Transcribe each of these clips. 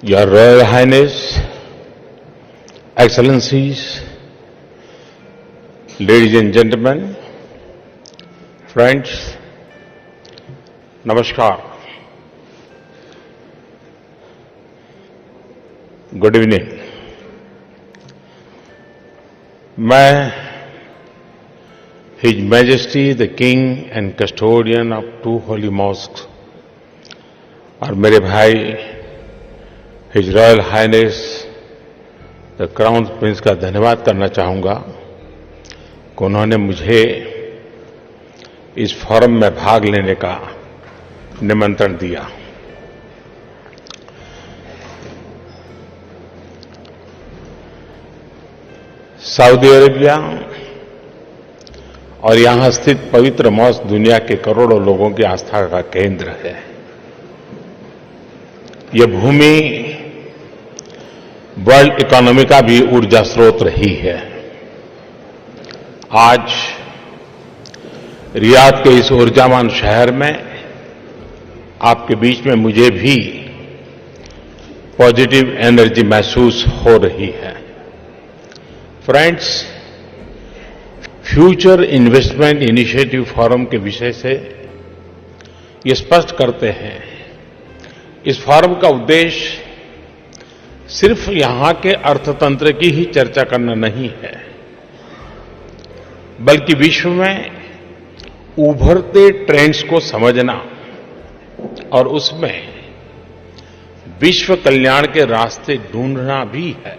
Your Royal Highness, Excellencies, ladies and gentlemen, friends, Namaskar. Good evening. मैं His Majesty the King and Custodian of two Holy Mosques और मेरे भाई His Royal Highness the crown Prince का धन्यवाद करना चाहूंगा कि उन्होंने मुझे इस फोरम में भाग लेने का निमंत्रण दिया। सऊदी अरेबिया और यहां स्थित पवित्र मॉस्क दुनिया के करोड़ों लोगों की आस्था का केंद्र है। यह भूमि वर्ल्ड इकोनॉमी का भी ऊर्जा स्रोत रही है। आज रियाद के इस ऊर्जावान शहर में आपके बीच में मुझे भी पॉजिटिव एनर्जी महसूस हो रही है। Friends, future investment initiative forum के विषय से ये स्पष्ट करते हैं, इस फोरम का उद्देश्य सिर्फ यहां के अर्थतंत्र की ही चर्चा करना नहीं है, बल्कि विश्व में उभरते ट्रेंड्स को समझना और उसमें विश्व कल्याण के रास्ते ढूंढना भी है।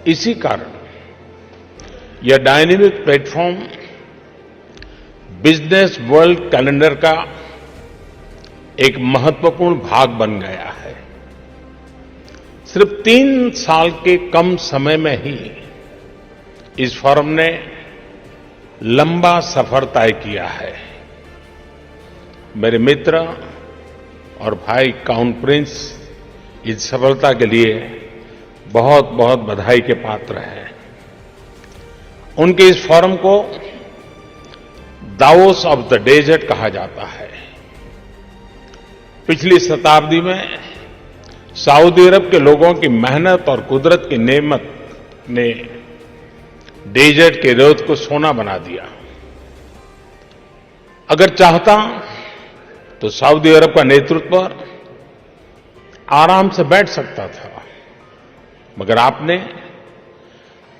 इसी कारण यह dynamic platform business world calendar का एक महत्वपूर्ण भाग बन गया है। सिर्फ 3 साल के कम समय में ही इस फोरम ने लंबा सफर तय किया है। मेरे मित्र और भाई क्राउन प्रिंस इस सफलता के लिए बहुत बहुत बधाई के पात्र हैं। उनके इस फोरम को दावोस ऑफ द डेजर्ट कहा जाता है। पिछली शताब्दी में सऊदी अरब के लोगों की मेहनत और कुदरत की नेमत ने डेजर्ट के रेत को सोना बना दिया। अगर चाहता तो सऊदी अरब का नेतृत्व पर आराम से बैठ सकता था, मगर आपने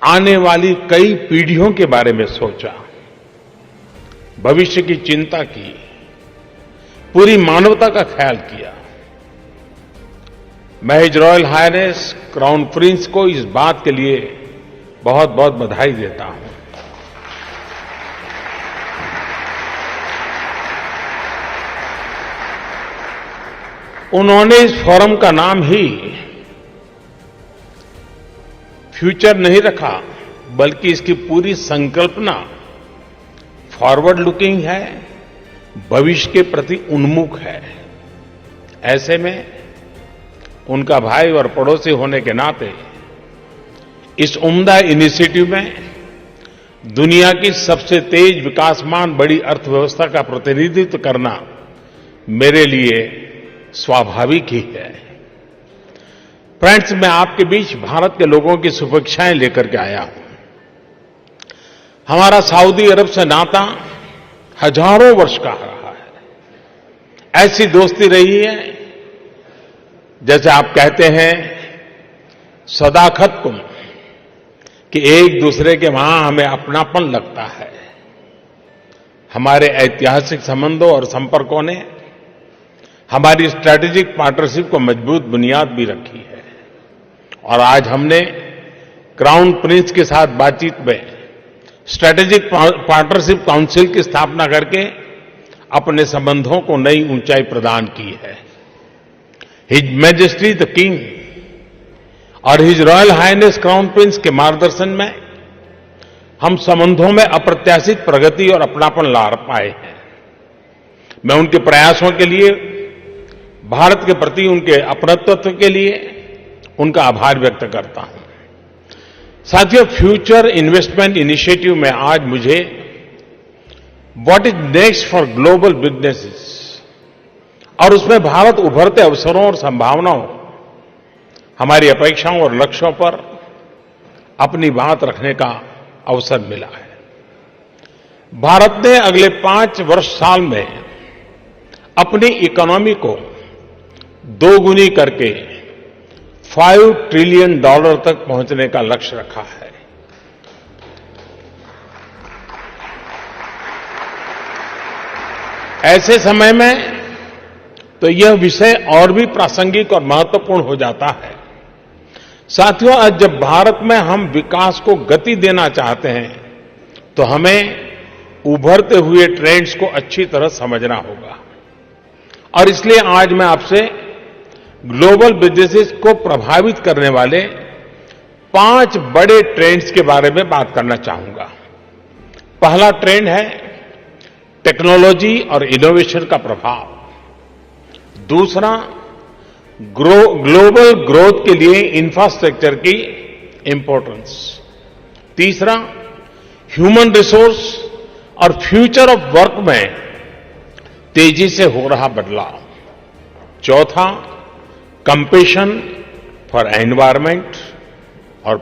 आने वाली कई पीढ़ियों के बारे में सोचा, भविष्य की चिंता की, पूरी मानवता का ख्याल किया। मैं his royal highness crown prince को इस बात के लिए बहुत बहुत बधाई देता हूं। उन्होंने इस फोरम का नाम ही फ्यूचर नहीं रखा, बल्कि इसकी पूरी संकल्पना फॉरवर्ड लुकिंग है, भविष्य के प्रति उन्मुख है। ऐसे में उनका भाई और पड़ोसी होने के नाते इस उम्दा इनिशिएटिव में दुनिया की सबसे तेज विकासमान बड़ी अर्थव्यवस्था का प्रतिनिधित्व करना मेरे लिए स्वाभाविक ही है। फ्रेंड्स, मैं आपके बीच भारत के लोगों की शुभेच्छाएं लेकर के आया हूं। हमारा सऊदी अरब से नाता हजारों वर्ष का रहा है। ऐसी दोस्ती रही है जैसे आप कहते हैं सदाकत कुम, कि एक दूसरे के वहां हमें अपनापन लगता है। हमारे ऐतिहासिक संबंधों और संपर्कों ने हमारी स्ट्रैटेजिक पार्टनरशिप को मजबूत बुनियाद भी रखी है। और आज हमने क्राउन प्रिंस के साथ बातचीत में स्ट्रैटेजिक पार्टनरशिप काउंसिल की स्थापना करके अपने संबंधों को नई ऊंचाई प्रदान की है। हिज मैजेस्टी द किंग और his royal highness crown prince के मार्गदर्शन में हम संबंधों में अप्रत्याशित प्रगति और अपनापन ला पाए हैं। मैं उनके प्रयासों के लिए, भारत के प्रति उनके अपनत्व के लिए उनका आभार व्यक्त करता हूं। साथियों, फ्यूचर इन्वेस्टमेंट इनिशिएटिव में आज मुझे what is next for global businesses और उसमें भारत उभरते अवसरों और संभावनाओं हमारी अपेक्षाओं और लक्ष्यों पर अपनी बात रखने का अवसर मिला है। भारत ने अगले 5 साल में अपनी इकोनॉमी को दोगुनी करके $5 ट्रिलियन तक पहुंचने का लक्ष्य रखा है। ऐसे समय में तो यह विषय और भी प्रासंगिक और महत्वपूर्ण हो जाता है। साथियों, आज जब भारत में हम विकास को गति देना चाहते हैं तो हमें उभरते हुए ट्रेंड्स को अच्छी तरह समझना होगा और इसलिए आज मैं आपसे ग्लोबल बिजनेसेस को प्रभावित करने वाले 5 बड़े ट्रेंड्स के बारे में बात करना चाहूंगा। पहला ट्रेंड है टेक्नोलॉजी और इनोवेशन का प्रभाव। दूसरा, ग्लोबल ग्रोथ के लिए इंफ्रास्ट्रक्चर की इंपॉर्टेंस। तीसरा, ह्यूमन रिसोर्स और फ्यूचर ऑफ वर्क में तेजी से हो रहा बदलाव। चौथा, कंपैशन फॉर एनवायरमेंट। और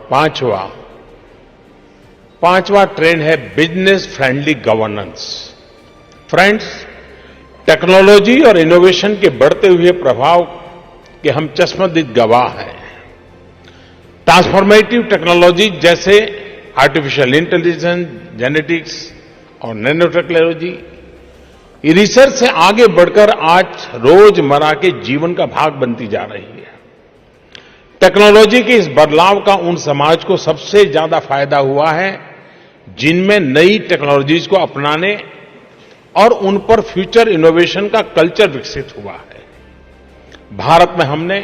पांचवा ट्रेंड है business friendly governance. Friends, technology और इनोवेशन के बढ़ते हुए प्रभाव के हम चश्मदीद गवाह हैं। ट्रांसफॉर्मेटिव टेक्नोलॉजी जैसे आर्टिफिशियल इंटेलिजेंस, जेनेटिक्स और नैनो टेक्नोलॉजी ये रिसर्च से आगे बढ़कर आज रोजमर्रा के जीवन का भाग बनती जा रही है। टेक्नोलॉजी के इस बदलाव का उन समाज को सबसे ज्यादा फायदा हुआ है जिनमें नई टेक्नोलॉजीज को अपनाने और उन पर फ्यूचर इनोवेशन का कल्चर विकसित हुआ है। भारत में हमने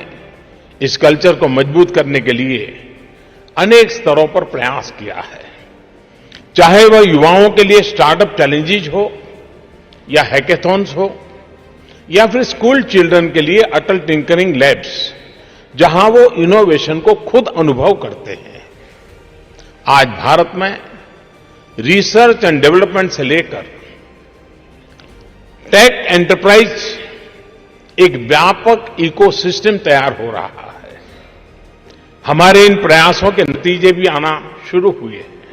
इस कल्चर को मजबूत करने के लिए अनेक स्तरों पर प्रयास किया है, चाहे वह युवाओं के लिए स्टार्टअप चैलेंजेज हो या हैकेथॉन्स हो या फिर स्कूल चिल्ड्रन के लिए अटल टिंकरिंग लैब्स, जहां वो इनोवेशन को खुद अनुभव करते हैं। आज भारत में रिसर्च एंड डेवलपमेंट से लेकर टेक एंटरप्राइज एक व्यापक इकोसिस्टम तैयार हो रहा है। हमारे इन प्रयासों के नतीजे भी आना शुरू हुए हैं।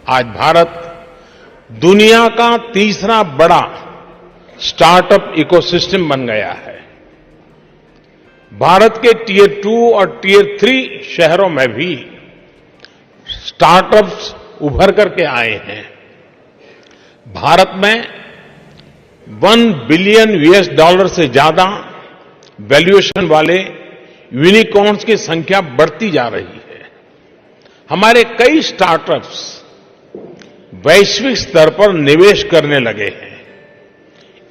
आज भारत दुनिया का तीसरा बड़ा स्टार्टअप इकोसिस्टम बन गया है। भारत के टियर 2 और टियर 3 शहरों में भी स्टार्टअप्स उभर करके आए हैं। भारत में $1 बिलियन से ज्यादा वैल्यूएशन वाले यूनिकॉर्न्स की संख्या बढ़ती जा रही है। हमारे कई स्टार्टअप्स वैश्विक स्तर पर निवेश करने लगे हैं।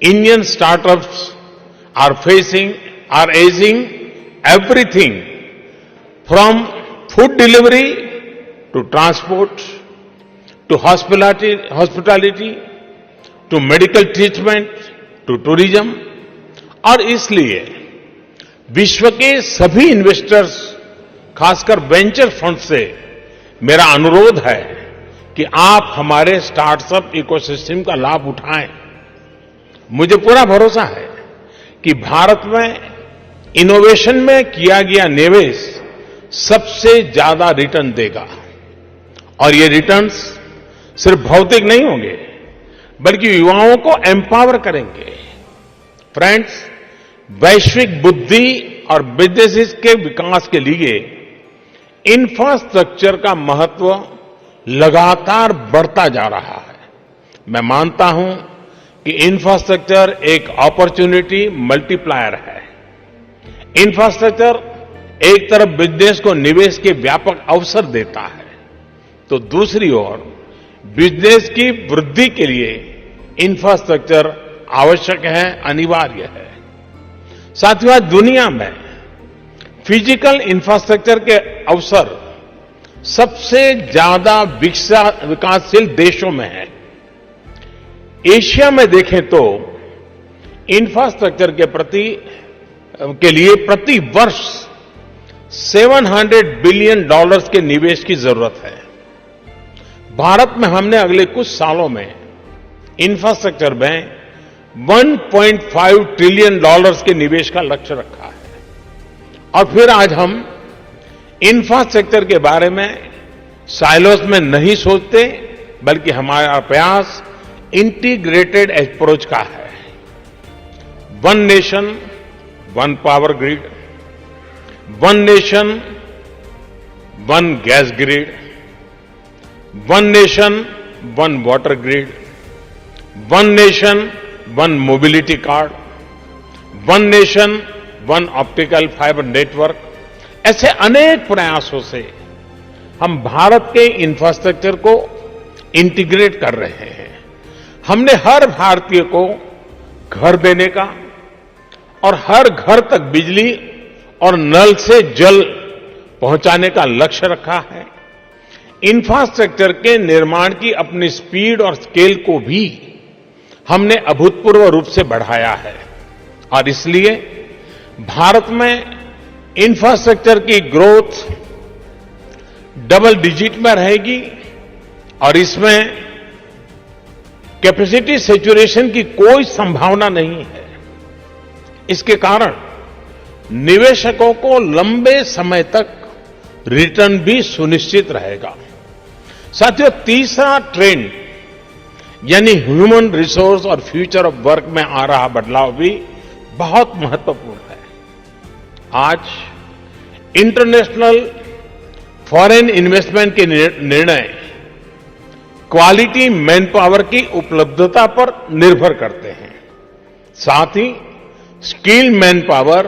Indian startups are aging everything from food delivery to transport to hospitality to medical treatment to tourism. और इसलिए विश्व के सभी इन्वेस्टर्स, खासकर वेंचर फंड से मेरा अनुरोध है कि आप हमारे स्टार्टअप इकोसिस्टम का लाभ उठाएं। मुझे पूरा भरोसा है कि भारत में इनोवेशन में किया गया निवेश सबसे ज्यादा रिटर्न देगा और ये रिटर्न्स सिर्फ भौतिक नहीं होंगे बल्कि युवाओं को एम्पावर करेंगे। फ्रेंड्स, वैश्विक बुद्धि और बिजनेसेस के विकास के लिए इंफ्रास्ट्रक्चर का महत्व लगातार बढ़ता जा रहा है। मैं मानता हूं कि इंफ्रास्ट्रक्चर एक अपॉर्चुनिटी मल्टीप्लायर है। इंफ्रास्ट्रक्चर एक तरफ बिजनेस को निवेश के व्यापक अवसर देता है तो दूसरी ओर बिजनेस की वृद्धि के लिए इंफ्रास्ट्रक्चर आवश्यक है, अनिवार्य है। साथियों, आज दुनिया में फिजिकल इंफ्रास्ट्रक्चर के अवसर सबसे ज्यादा विकासशील देशों में है। एशिया में देखें तो इंफ्रास्ट्रक्चर के लिए प्रति वर्ष $700 बिलियन के निवेश की जरूरत है। भारत में हमने अगले कुछ सालों में इंफ्रास्ट्रक्चर में $1.5 ट्रिलियन के निवेश का लक्ष्य रखा है और फिर आज हम इंफ्रास्ट्रक्चर के बारे में साइलोस में नहीं सोचते, बल्कि हमारा प्रयास इंटीग्रेटेड अप्रोच का है। One nation, one power grid, one nation, one gas grid, one nation, one water grid, one nation, one mobility card, one nation, one optical fibre network, ऐसे अनेक प्रयासों से हम भारत के इंफ्रास्ट्रक्चर को इंटीग्रेट कर रहे हैं। हमने हर भारतीय को घर देने का और हर घर तक बिजली और नल से जल पहुंचाने का लक्ष्य रखा है। इंफ्रास्ट्रक्चर के निर्माण की अपनी स्पीड और स्केल को भी हमने अभूतपूर्व रूप से बढ़ाया है और इसलिए भारत में इंफ्रास्ट्रक्चर की ग्रोथ डबल डिजिट में रहेगी और इसमें कैपेसिटी सैचुरेशन की कोई संभावना नहीं है। इसके कारण निवेशकों को लंबे समय तक रिटर्न भी सुनिश्चित रहेगा। साथियों, तीसरा ट्रेंड यानी ह्यूमन रिसोर्स और फ्यूचर ऑफ वर्क में आ रहा बदलाव भी बहुत महत्वपूर्ण है। आज इंटरनेशनल फॉरेन इन्वेस्टमेंट के निर्णय क्वालिटी मैन पावर की उपलब्धता पर निर्भर करते हैं। साथ ही स्किल मैन पावर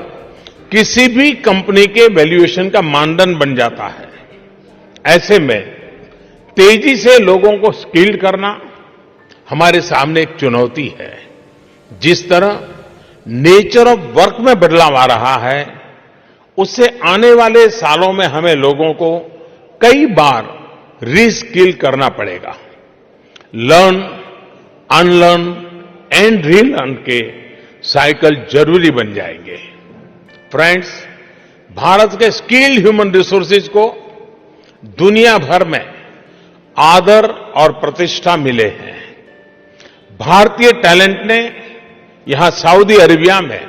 किसी भी कंपनी के वैल्यूएशन का मानदंड बन जाता है। ऐसे में तेजी से लोगों को स्किल्ड करना हमारे सामने एक चुनौती है। जिस तरह नेचर ऑफ वर्क में बदलाव आ रहा है, उससे आने वाले सालों में हमें लोगों को कई बार रीस्किल करना पड़ेगा। लर्न, अनलर्न एंड रीलर्न के साइकिल जरूरी बन जाएंगे। फ्रेंड्स, भारत के स्किल्ड ह्यूमन रिसोर्सेज को दुनिया भर में आदर और प्रतिष्ठा मिले हैं। भारतीय टैलेंट ने यहां सऊदी अरेबिया में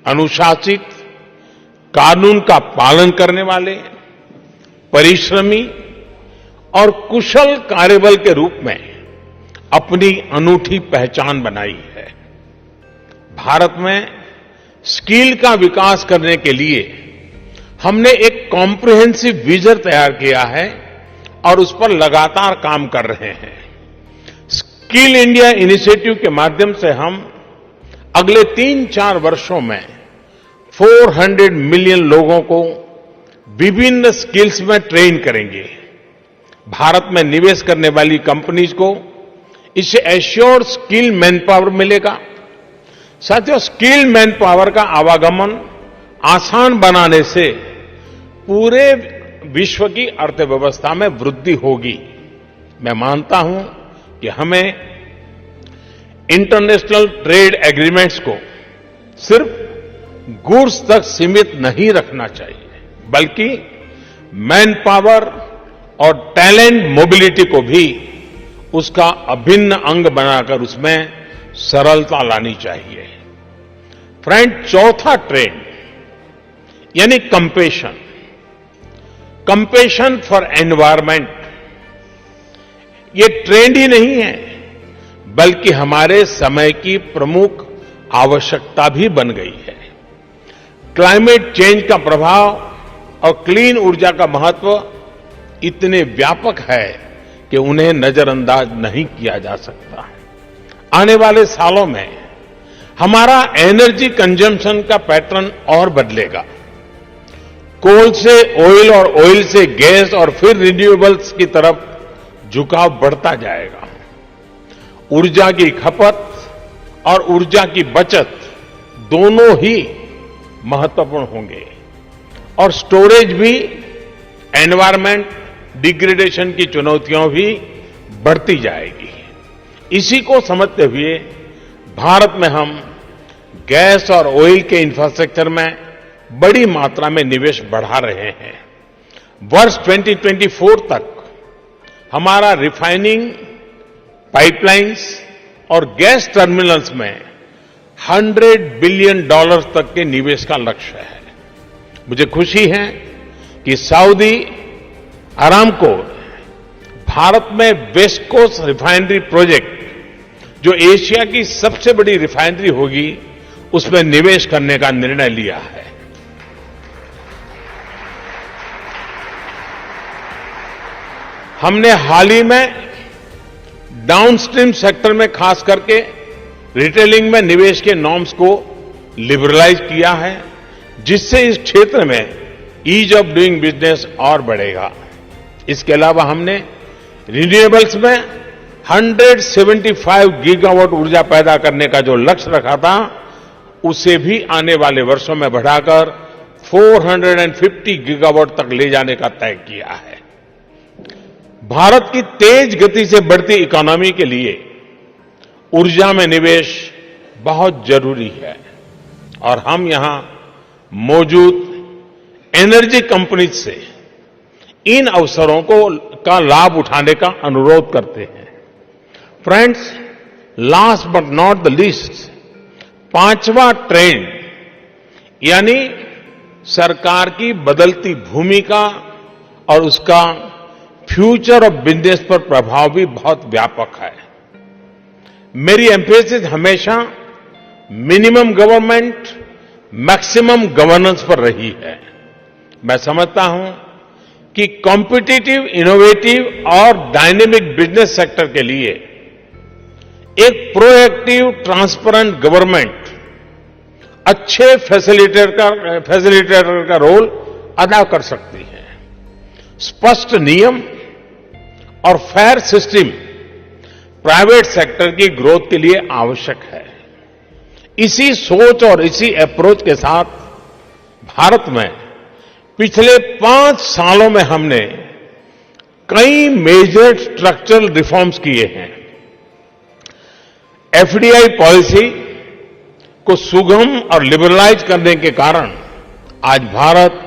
अनुशासित, कानून का पालन करने वाले, परिश्रमी और कुशल कार्यबल के रूप में अपनी अनूठी पहचान बनाई है। भारत में स्किल का विकास करने के लिए हमने एक कॉम्प्रिहेंसिव विजन तैयार किया है और उस पर लगातार काम कर रहे हैं। स्किल इंडिया इनिशिएटिव के माध्यम से हम अगले 3-4 वर्षों में 400 मिलियन लोगों को विभिन्न स्किल्स में ट्रेन करेंगे। भारत में निवेश करने वाली कंपनीज को इससे एश्योर्ड स्किल मैन पावर मिलेगा। साथियों, स्किल मैन पावर का आवागमन आसान बनाने से पूरे विश्व की अर्थव्यवस्था में वृद्धि होगी। मैं मानता हूं कि हमें इंटरनेशनल ट्रेड एग्रीमेंट्स को सिर्फ गुड्स तक सीमित नहीं रखना चाहिए, बल्कि मैन पावर और टैलेंट मोबिलिटी को भी उसका अभिन्न अंग बनाकर उसमें सरलता लानी चाहिए। फ्रेंड, चौथा ट्रेंड यानी कंपैशन, कंपैशन फॉर एनवायरमेंट, ये ट्रेंड ही नहीं है, बल्कि हमारे समय की प्रमुख आवश्यकता भी बन गई है। क्लाइमेट चेंज का प्रभाव और क्लीन ऊर्जा का महत्व इतने व्यापक है कि उन्हें नजरअंदाज नहीं किया जा सकता। आने वाले सालों में हमारा एनर्जी कंजम्पशन का पैटर्न और बदलेगा। कोल से ऑयल और ऑयल से गैस और फिर रिन्यूएबल्स की तरफ झुकाव बढ़ता जाएगा। ऊर्जा की खपत और ऊर्जा की बचत दोनों ही महत्वपूर्ण होंगे और स्टोरेज भी, एनवायरमेंट डिग्रेडेशन की चुनौतियां भी बढ़ती जाएगी। इसी को समझते हुए भारत में हम गैस और ऑयल के इंफ्रास्ट्रक्चर में बड़ी मात्रा में निवेश बढ़ा रहे हैं। वर्ष 2024 तक हमारा रिफाइनिंग, पाइपलाइंस और गैस टर्मिनल्स में $100 बिलियन तक के निवेश का लक्ष्य है। मुझे खुशी है कि सऊदी अरामको भारत में वेस्ट कोस्ट रिफाइनरी प्रोजेक्ट जो एशिया की सबसे बड़ी रिफाइनरी होगी उसमें निवेश करने का निर्णय लिया है। हमने हाल ही में डाउनस्ट्रीम सेक्टर में खास करके रिटेलिंग में निवेश के नॉर्म्स को लिबरलाइज किया है, जिससे इस क्षेत्र में ईज ऑफ डूइंग बिजनेस और बढ़ेगा। इसके अलावा हमने रिन्यूएबल्स में 175 गीगावाट ऊर्जा पैदा करने का जो लक्ष्य रखा था उसे भी आने वाले वर्षों में बढ़ाकर 450 गीगावाट तक ले जाने का तय किया है। भारत की तेज गति से बढ़ती इकोनॉमी के लिए ऊर्जा में निवेश बहुत जरूरी है और हम यहां मौजूद एनर्जी कंपनीज से इन अवसरों का लाभ उठाने का अनुरोध करते हैं। Friends, last but not the least, पांचवा ट्रेंड यानी सरकार की बदलती भूमिका और उसका फ्यूचर ऑफ बिजनेस पर प्रभाव भी बहुत व्यापक है। मेरी एम्फेसिस हमेशा मिनिमम गवर्नमेंट मैक्सिमम गवर्नेंस पर रही है। मैं समझता हूं कि कॉम्पिटिटिव, इनोवेटिव और डायनेमिक बिजनेस सेक्टर के लिए एक प्रोएक्टिव, ट्रांसपेरेंट गवर्नमेंट अच्छे फैसिलिटेटर का रोल अदा कर सकती है। स्पष्ट नियम और फेयर सिस्टम प्राइवेट सेक्टर की ग्रोथ के लिए आवश्यक है। इसी सोच और इसी अप्रोच के साथ भारत में पिछले 5 सालों में हमने कई मेजर स्ट्रक्चरल रिफॉर्म्स किए हैं। एफडीआई पॉलिसी को सुगम और लिबरलाइज करने के कारण आज भारत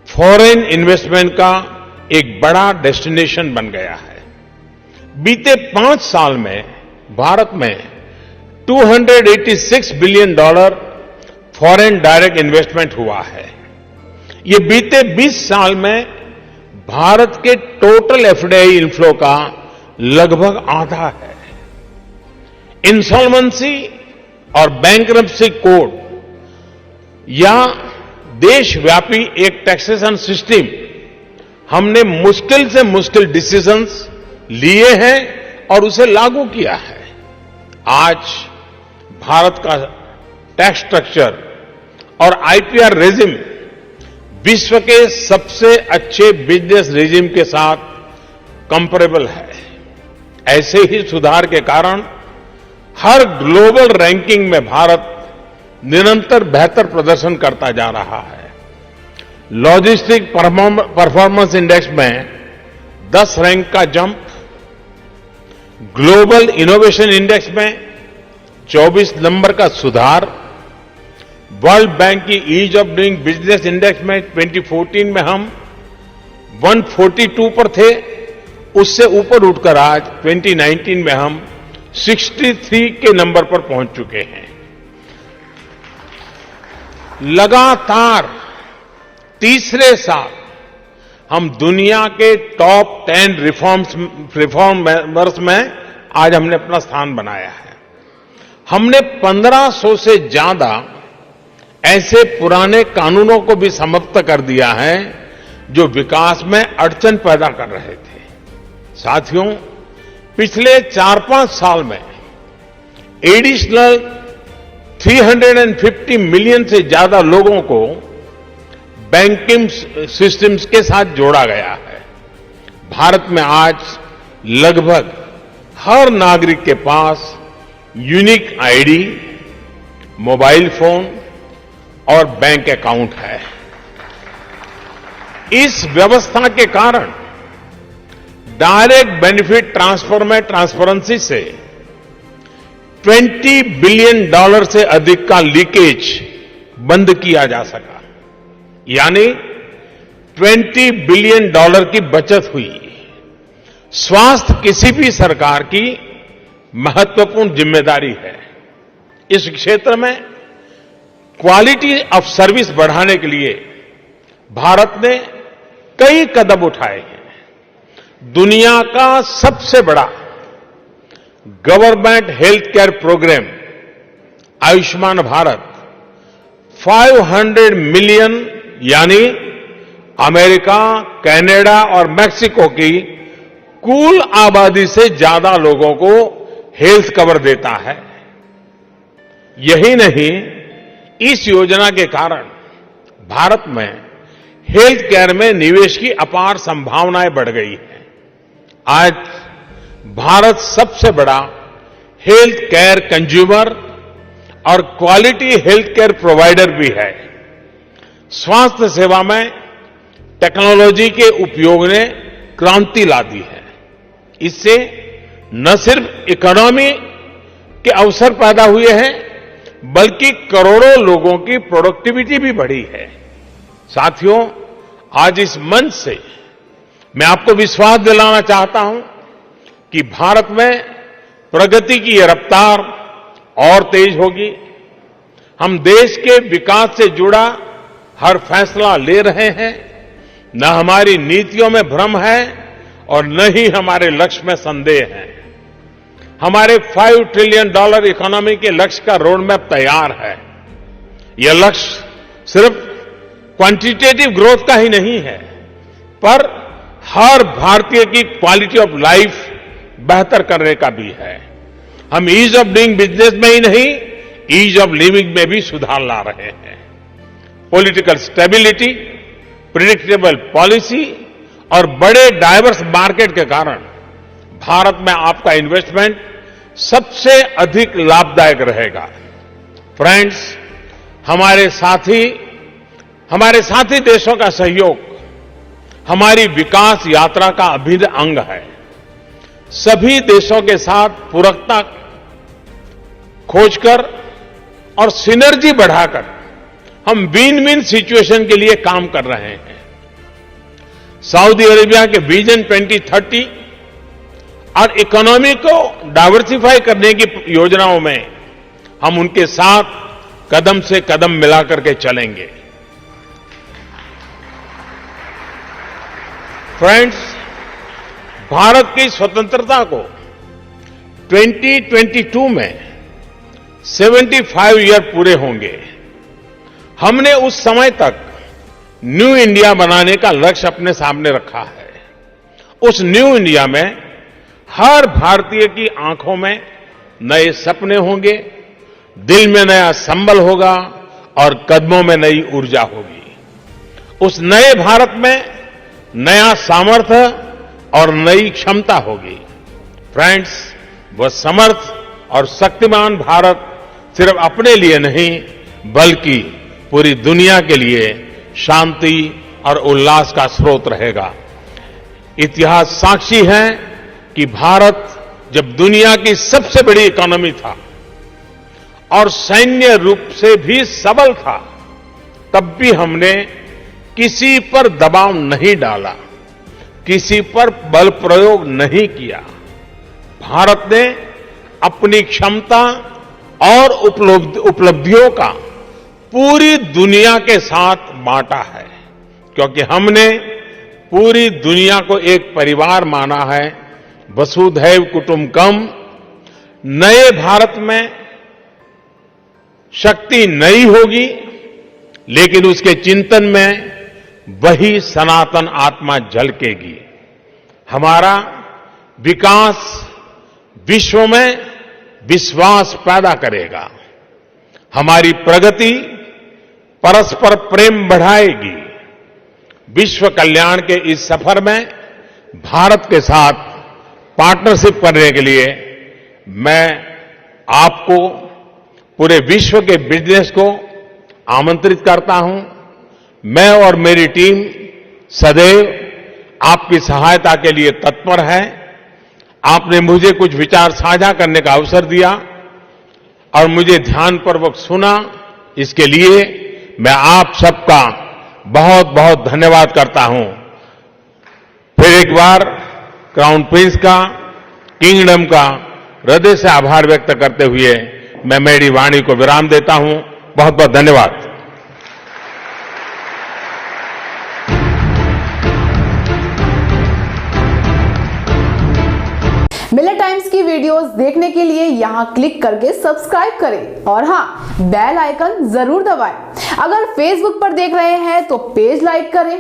फॉरेन इन्वेस्टमेंट का एक बड़ा डेस्टिनेशन बन गया है। बीते 5 साल में भारत में $286 बिलियन फॉरेन डायरेक्ट इन्वेस्टमेंट हुआ है। ये बीते 20 साल में भारत के टोटल एफडीआई इनफ्लो का लगभग आधा है। इंसॉल्वेंसी और बैंक्रप्सी कोड या देशव्यापी एक टैक्सेशन सिस्टम हमने मुश्किल से मुश्किल डिसीजंस लिए हैं और उसे लागू किया है। आज भारत का टैक्स स्ट्रक्चर और आईपीआर रेजिम विश्व के सबसे अच्छे बिजनेस रेजिम के साथ कंपेरेबल है। ऐसे ही सुधार के कारण हर ग्लोबल रैंकिंग में भारत निरंतर बेहतर प्रदर्शन करता जा रहा है। लॉजिस्टिक परफॉर्मेंस इंडेक्स में 10 रैंक का जंप, ग्लोबल इनोवेशन इंडेक्स में 24 नंबर का सुधार, वर्ल्ड बैंक की ease of doing business index में 2014 में हम 142 पर थे, उससे ऊपर उठकर आज 2019 में हम 63 के नंबर पर पहुंच चुके हैं। लगातार तीसरे साल हम दुनिया के टॉप 10 रिफॉर्मर्स में आज हमने अपना स्थान बनाया है। हमने 1500 से ज्यादा ऐसे पुराने कानूनों को भी समाप्त कर दिया है जो विकास में अड़चन पैदा कर रहे थे। साथियों, पिछले 4-5 साल में एडिशनल 350 मिलियन से ज्यादा लोगों को बैंकिंग सिस्टम्स के साथ जोड़ा गया है। भारत में आज लगभग हर नागरिक के पास यूनिक आईडी, मोबाइल फोन और बैंक अकाउंट है। इस व्यवस्था के कारण डायरेक्ट बेनिफिट ट्रांसफर में ट्रांसपेरेंसी से $20 बिलियन से अधिक का लीकेज बंद किया जा सका, यानी $20 बिलियन की बचत हुई। स्वास्थ्य किसी भी सरकार की महत्वपूर्ण जिम्मेदारी है। इस क्षेत्र में क्वालिटी ऑफ सर्विस बढ़ाने के लिए भारत ने कई कदम उठाए हैं। दुनिया का सबसे बड़ा government health care program Ayushman Bharat 500 million यानी अमेरिका, कनाडा और मेक्सिको की कुल आबादी से ज्यादा लोगों को हेल्थ कवर देता है। यही नहीं, इस योजना के कारण भारत में हेल्थ केयर में निवेश की अपार संभावनाएं बढ़ गई हैं। आज भारत सबसे बड़ा हेल्थ केयर कंज्यूमर और क्वालिटी हेल्थ केयर प्रोवाइडर भी है। स्वास्थ्य सेवा में टेक्नोलॉजी के उपयोग ने क्रांति ला दी है। इससे न सिर्फ इकोनॉमी के अवसर पैदा हुए हैं, बल्कि करोड़ों लोगों की प्रोडक्टिविटी भी बढ़ी है। साथियों, आज इस मंच से मैं आपको विश्वास दिलाना चाहता हूं कि भारत में प्रगति की यह रफ्तार और तेज होगी। हम देश के विकास से जुड़ा हर फैसला ले रहे हैं। न हमारी नीतियों में भ्रम है और न ही हमारे लक्ष्य में संदेह है। हमारे $5 ट्रिलियन इकोनॉमी के लक्ष्य का रोड मैप तैयार है। यह लक्ष्य सिर्फ क्वांटिटेटिव ग्रोथ का ही नहीं है, पर हर भारतीय की क्वालिटी ऑफ लाइफ बेहतर करने का भी है। हम ईज ऑफ डूइंग बिजनेस में ही नहीं, ईज ऑफ लिविंग में भी सुधार ला रहे हैं। पॉलिटिकल स्टेबिलिटी, प्रिडिक्टेबल पॉलिसी और बड़े डाइवर्स मार्केट के कारण भारत में आपका इन्वेस्टमेंट सबसे अधिक लाभदायक रहेगा। फ्रेंड्स, हमारे साथी देशों का सहयोग हमारी विकास यात्रा का अभिन्न अंग है। सभी देशों के साथ पूरकता खोजकर और सिनर्जी बढ़ाकर हम विन विन सिचुएशन के लिए काम कर रहे हैं। सऊदी अरेबिया के विजन 2030 और इकोनॉमी को डाइवर्सिफाई करने की योजनाओं में हम उनके साथ कदम से कदम मिलाकर के चलेंगे। फ्रेंड्स, भारत की स्वतंत्रता को 2022 में 75 ईयर पूरे होंगे। हमने उस समय तक न्यू इंडिया बनाने का लक्ष्य अपने सामने रखा है। उस न्यू इंडिया में हर भारतीय की आंखों में नए सपने होंगे, दिल में नया संबल होगा और कदमों में नई ऊर्जा होगी। उस नए भारत में नया सामर्थ्य और नई क्षमता होगी। फ्रेंड्स, वह समर्थ और शक्तिमान भारत सिर्फ अपने लिए नहीं, बल्कि पूरी दुनिया के लिए शांति और उल्लास का स्रोत रहेगा। इतिहास साक्षी है कि भारत जब दुनिया की सबसे बड़ी इकोनॉमी था और सैन्य रूप से भी सबल था, तब भी हमने किसी पर दबाव नहीं डाला, किसी पर बल प्रयोग नहीं किया। भारत ने अपनी क्षमता और उपलब्धियों का पूरी दुनिया के साथ बांटा है, क्योंकि हमने पूरी दुनिया को एक परिवार माना है। वसुधैव कुटुंबकम। नए भारत में शक्ति नई होगी, लेकिन उसके चिंतन में वही सनातन आत्मा झलकेगी। हमारा विकास विश्व में विश्वास पैदा करेगा। हमारी प्रगति परस्पर प्रेम बढ़ाएगी। विश्व कल्याण के इस सफर में भारत के साथ पार्टनरशिप करने के लिए मैं आपको, पूरे विश्व के बिजनेस को आमंत्रित करता हूं। मैं और मेरी टीम सदैव आपकी सहायता के लिए तत्पर है। आपने मुझे कुछ विचार साझा करने का अवसर दिया और मुझे ध्यानपूर्वक सुना, इसके लिए मैं आप सबका बहुत बहुत धन्यवाद करता हूं। फिर एक बार क्राउन प्रिंस का, किंगडम का हृदय से आभार व्यक्त करते हुए मैं मेरी वाणी को विराम देता हूं। बहुत बहुत धन्यवाद। मिलेट टाइम्स की वीडियोस देखने के लिए यहाँ क्लिक करके सब्सक्राइब करें और हाँ, बेल आइकन जरूर दबाएं। अगर फेसबुक पर देख रहे हैं तो पेज लाइक करें।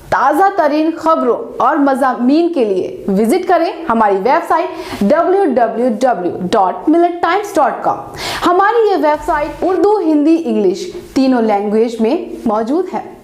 ताज़ा तरीन खबरों और मज़ामीन के लिए विजिट करें हमारी वेबसाइट www.millettimes.com। हमारी ये वेबसाइट उर्दू, हिंदी, इंग्लिश तीनों लैंग्वेज में मौजूद है।